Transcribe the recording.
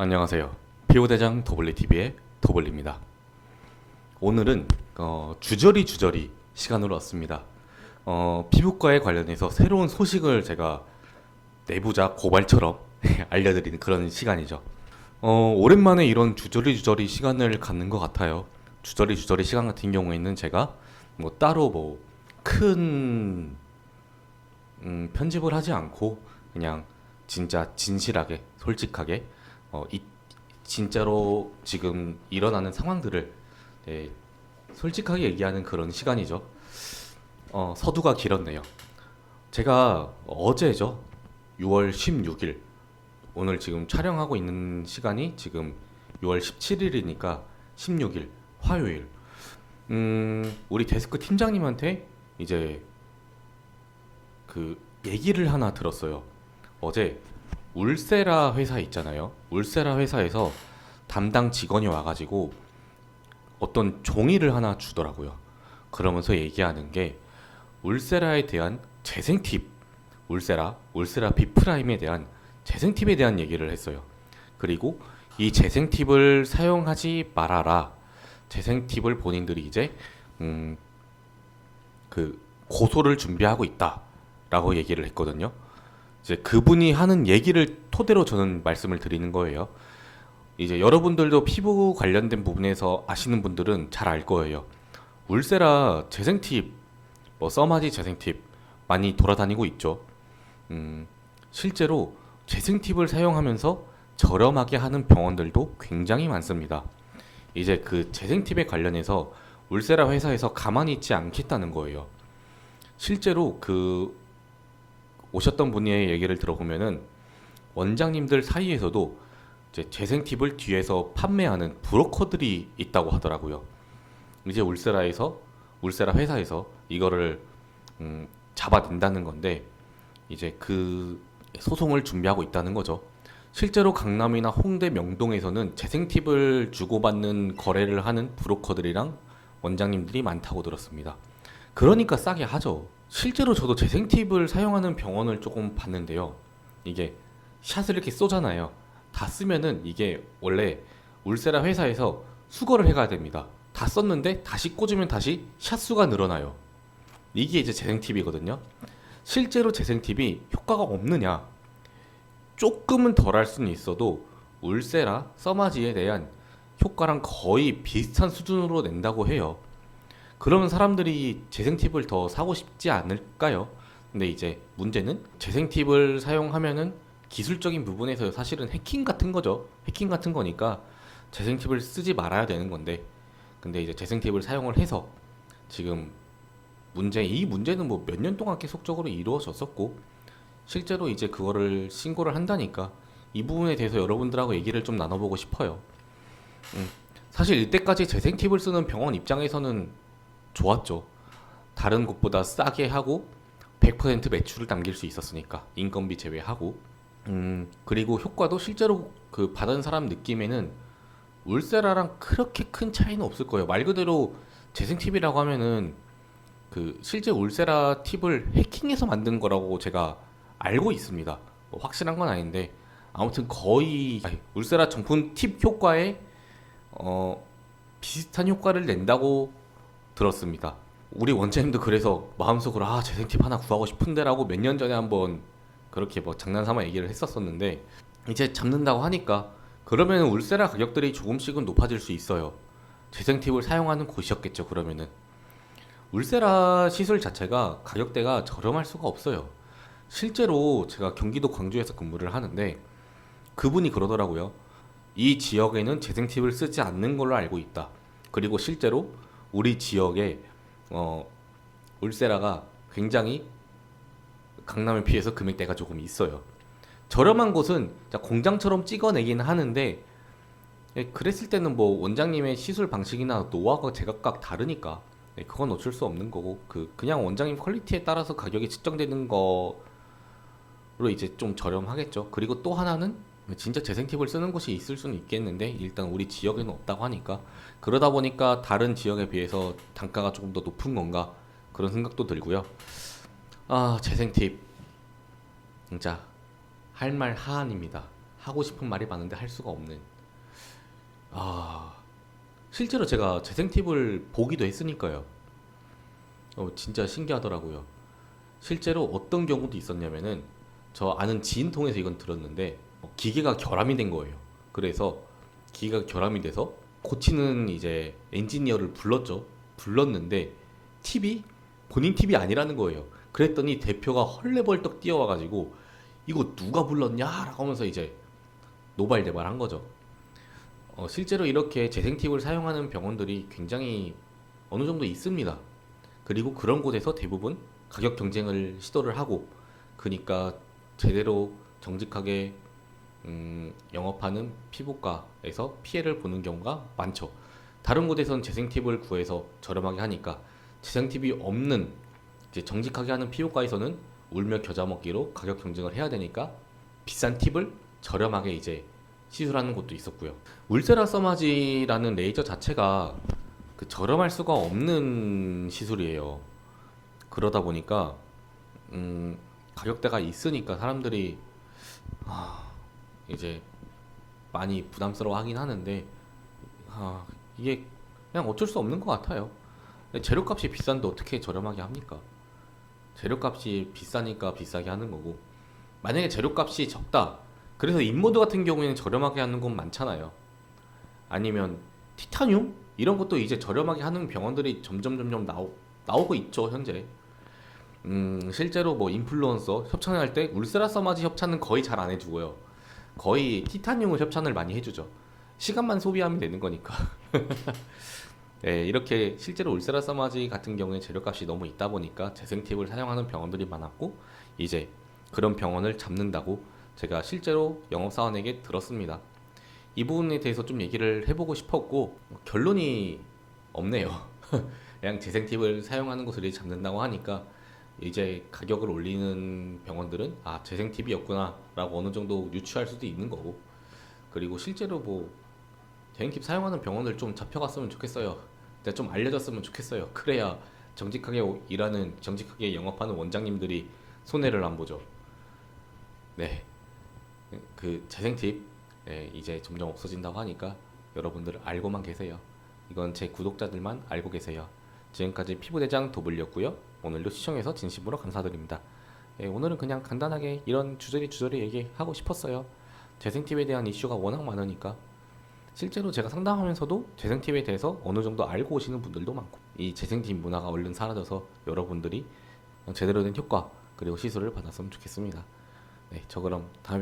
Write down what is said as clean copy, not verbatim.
안녕하세요. 피부대장 더블리TV의 더블리입니다. 오늘은 주저리 시간으로 왔습니다. 피부과에 관련해서 새로운 소식을 제가 내부자 고발처럼 알려드리는 그런 시간이죠. 오랜만에 이런 주저리 시간을 갖는 것 같아요. 주저리 시간 같은 경우에는 제가 뭐 따로 큰 편집을 하지 않고 그냥 진짜 진실하게 솔직하게 진짜로 지금 일어나는 상황들을 네, 솔직하게 얘기하는 그런 시간이죠. 서두가 길었네요. 제가 어제죠. 6월 16일. 오늘 지금 촬영하고 있는 시간이 지금 6월 17일이니까 16일 화요일. 우리 데스크 팀장님한테 이제 그 얘기를 하나 들었어요. 어제 울세라 회사 있잖아요. 울세라 회사에서 담당 직원이 와가지고 어떤 종이를 하나 주더라고요. 그러면서 얘기하는 게 울세라에 대한 재생 팁, 울세라 비프라임에 대한 재생 팁에 대한 얘기를 했어요. 그리고 이 재생 팁을 사용하지 말아라. 재생 팁을 본인들이 이제 그 고소를 준비하고 있다라고 얘기를 했거든요. 이제 그분이 하는 얘기를 토대로 저는 말씀을 드리는 거예요. 이제 여러분들도 피부 관련된 부분에서 아시는 분들은 잘 알 거예요. 울세라 재생 팁, 써마지 재생 팁 많이 돌아다니고 있죠. 실제로 재생 팁을 사용하면서 저렴하게 하는 병원들도 굉장히 많습니다. 이제 그 재생 팁에 관련해서 울세라 회사에서 가만히 있지 않겠다는 거예요. 실제로 그 오셨던 분의 얘기를 들어보면은 원장님들 사이에서도 이제 재생 팁을 뒤에서 판매하는 브로커들이 있다고 하더라고요. 이제 울세라 회사에서 이거를 잡아낸다는 건데 이제 그 소송을 준비하고 있다는 거죠. 실제로 강남이나 홍대, 명동에서는 재생 팁을 주고받는 거래를 하는 브로커들이랑 원장님들이 많다고 들었습니다. 그러니까 싸게 하죠. 실제로 저도 재생 팁을 사용하는 병원을 조금 봤는데요. 이게 샷을 이렇게 쏘잖아요. 다 쓰면은 이게 원래 울세라 회사에서 수거를 해가야 됩니다. 다 썼는데 다시 꽂으면 다시 샷 수가 늘어나요. 이게 이제 재생 팁이거든요. 실제로 재생 팁이 효과가 없느냐? 조금은 덜 할 수는 있어도 울세라, 써마지에 대한 효과랑 거의 비슷한 수준으로 낸다고 해요. 그러면 사람들이 재생 팁을 더 사고 싶지 않을까요? 근데 이제 문제는 재생 팁을 사용하면은 기술적인 부분에서 사실은 해킹 같은 거죠. 해킹 같은 거니까 재생 팁을 쓰지 말아야 되는 건데, 근데 이제 재생 팁을 사용을 해서 지금 이 문제는 뭐 몇 년 동안 계속적으로 이루어졌었고, 실제로 이제 그거를 신고를 한다니까 이 부분에 대해서 여러분들하고 얘기를 좀 나눠보고 싶어요. 사실 이때까지 재생 팁을 쓰는 병원 입장에서는 좋았죠. 다른 곳보다 싸게 하고 100% 매출을 남길 수 있었으니까 인건비 제외하고 그리고 효과도 실제로 그 받은 사람 느낌에는 울세라랑 그렇게 큰 차이는 없을 거예요. 말 그대로 재생 팁이라고 하면은 그 실제 울세라 팁을 해킹해서 만든 거라고 제가 알고 있습니다. 뭐 확실한 건 아닌데 아무튼 거의 울세라 정품 팁 효과에 비슷한 효과를 낸다고 들었습니다. 우리 원장님도 그래서 마음속으로 재생 팁 하나 구하고 싶은데라고 몇 년 전에 한번 그렇게 장난삼아 얘기를 했었었는데 이제 잡는다고 하니까 그러면 울세라 가격들이 조금씩은 높아질 수 있어요. 재생 팁을 사용하는 곳이었겠죠. 그러면은 울세라 시술 자체가 가격대가 저렴할 수가 없어요. 실제로 제가 경기도 광주에서 근무를 하는데 그분이 그러더라고요. 이 지역에는 재생 팁을 쓰지 않는 걸로 알고 있다. 그리고 실제로 우리 지역에 울세라가 굉장히 강남에 비해서 금액대가 조금 있어요. 저렴한 곳은 공장처럼 찍어내긴 하는데 그랬을 때는 뭐 원장님의 시술 방식이나 노하우가 제각각 다르니까 그건 어쩔 수 없는 거고 그냥 원장님 퀄리티에 따라서 가격이 측정되는 거로 이제 좀 저렴하겠죠. 그리고 또 하나는 진짜 재생 팁을 쓰는 곳이 있을 수는 있겠는데 일단 우리 지역에는 없다고 하니까 그러다 보니까 다른 지역에 비해서 단가가 조금 더 높은 건가 그런 생각도 들고요. 재생 팁 진짜 할 말 하한입니다. 하고 싶은 말이 많은데 할 수가 없는. 아, 실제로 제가 재생 팁을 보기도 했으니까요. 진짜 신기하더라고요. 실제로 어떤 경우도 있었냐면은 저 아는 지인 통해서 이건 들었는데 기계가 결함이 된 거예요. 그래서 기계가 결함이 돼서 고치는 이제 엔지니어를 불렀죠. 불렀는데 팁이 본인 팁이 아니라는 거예요. 그랬더니 대표가 헐레벌떡 뛰어와가지고 이거 누가 불렀냐라고 하면서 이제 노발대발한 거죠. 실제로 이렇게 재생 팁을 사용하는 병원들이 굉장히 어느 정도 있습니다. 그리고 그런 곳에서 대부분 가격 경쟁을 시도를 하고, 그러니까 제대로 정직하게 영업하는 피부과에서 피해를 보는 경우가 많죠. 다른 곳에서는 재생 팁을 구해서 저렴하게 하니까 재생 팁이 없는 이제 정직하게 하는 피부과에서는 울며 겨자 먹기로 가격 경쟁을 해야 되니까 비싼 팁을 저렴하게 이제 시술하는 곳도 있었고요. 울세라 써마지라는 레이저 자체가 그 저렴할 수가 없는 시술이에요. 그러다 보니까 가격대가 있으니까 사람들이 이제 많이 부담스러워 하긴 하는데 이게 그냥 어쩔 수 없는 것 같아요. 재료값이 비싼데 어떻게 저렴하게 합니까? 재료값이 비싸니까 비싸게 하는 거고, 만약에 재료값이 적다, 그래서 인모드 같은 경우에는 저렴하게 하는 건 많잖아요. 아니면 티타늄? 이런 것도 이제 저렴하게 하는 병원들이 점점 나오고 있죠, 현재. 실제로 뭐 인플루언서 협찬할 때 울세라 써마지 협찬은 거의 잘 안 해주고요. 거의 티타늄을 협찬을 많이 해주죠. 시간만 소비하면 되는 거니까. 네, 이렇게 실제로 울세라 써마지 같은 경우에 재료값이 너무 있다 보니까 재생 팁을 사용하는 병원들이 많았고, 이제 그런 병원을 잡는다고 제가 실제로 영업사원에게 들었습니다. 이 부분에 대해서 좀 얘기를 해보고 싶었고, 결론이 없네요. 그냥 재생 팁을 사용하는 곳을 잡는다고 하니까 이제 가격을 올리는 병원들은 재생 팁이었구나 라고 어느 정도 유추할 수도 있는 거고, 그리고 실제로 뭐 재생 팁 사용하는 병원을 좀 잡혀갔으면 좋겠어요. 진짜 좀 알려졌으면 좋겠어요. 그래야 정직하게 일하는, 정직하게 영업하는 원장님들이 손해를 안 보죠. 네, 그 재생 팁 이제 점점 없어진다고 하니까 여러분들 알고만 계세요. 이건 제 구독자들만 알고 계세요. 지금까지 피부대장 도블이었고요. 오늘도 시청해서 진심으로 감사드립니다. 오늘은 그냥 간단하게 이런 주저리 얘기하고 싶었어요. 재생팁에 대한 이슈가 워낙 많으니까. 실제로 제가 상담하면서도 재생팁에 대해서 어느 정도 알고 오시는 분들도 많고, 이 재생팁 문화가 얼른 사라져서 여러분들이 제대로 된 효과 그리고 시술을 받았으면 좋겠습니다. 네, 저 그럼 다음에